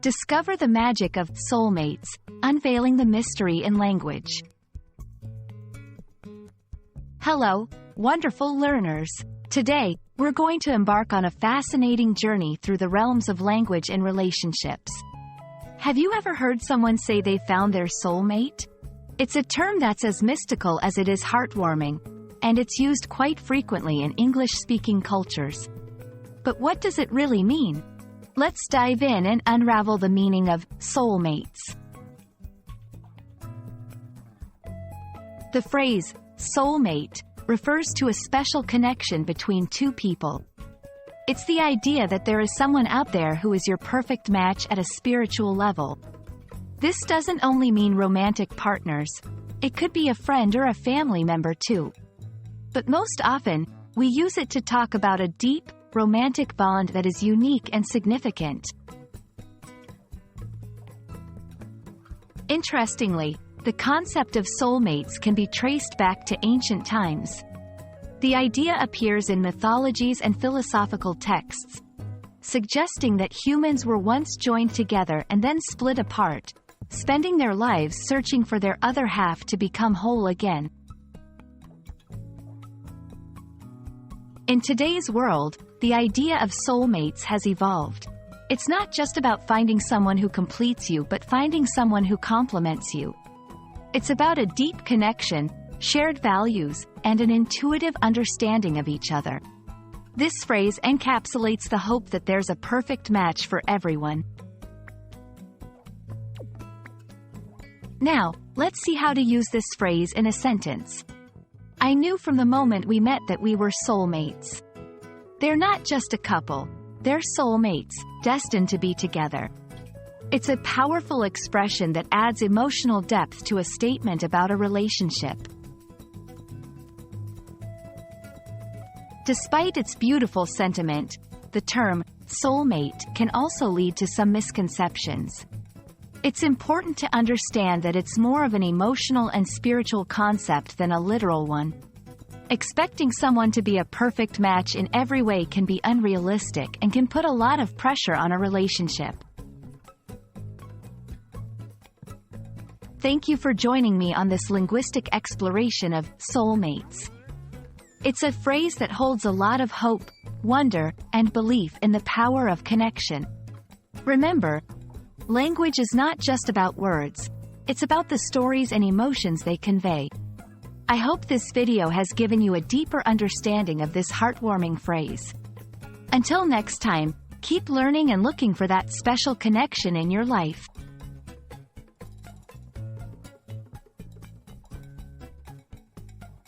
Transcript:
Discover the magic of soulmates, unveiling the mystery in language. Hello, wonderful learners. Today, we're going to embark on a fascinating journey through the realms of language and relationships. Have you ever heard someone say they found their soulmate? It's a term that's as mystical as it is heartwarming, and it's used quite frequently in English-speaking cultures. But what does it really mean? Let's dive in and unravel the meaning of soulmates. The phrase, soulmate, refers to a special connection between two people. It's the idea that there is someone out there who is your perfect match at a spiritual level. This doesn't only mean romantic partners. It could be a friend or a family member too. But most often, we use it to talk about a deep, romantic bond that is unique and significant. Interestingly, the concept of soulmates can be traced back to ancient times. The idea appears in mythologies and philosophical texts, suggesting that humans were once joined together and then split apart, spending their lives searching for their other half to become whole again. In today's world, the idea of soulmates has evolved. It's not just about finding someone who completes you but finding someone who complements you. It's about a deep connection, shared values, and an intuitive understanding of each other. This phrase encapsulates the hope that there's a perfect match for everyone. Now, let's see how to use this phrase in a sentence. I knew from the moment we met that we were soulmates. They're not just a couple, they're soulmates, destined to be together. It's a powerful expression that adds emotional depth to a statement about a relationship. Despite its beautiful sentiment, the term soulmate can also lead to some misconceptions. It's important to understand that it's more of an emotional and spiritual concept than a literal one. Expecting someone to be a perfect match in every way can be unrealistic and can put a lot of pressure on a relationship. Thank you for joining me on this linguistic exploration of soulmates. It's a phrase that holds a lot of hope, wonder, and belief in the power of connection. Remember, language is not just about words, it's about the stories and emotions they convey. I hope this video has given you a deeper understanding of this heartwarming phrase. Until next time, keep learning and looking for that special connection in your life.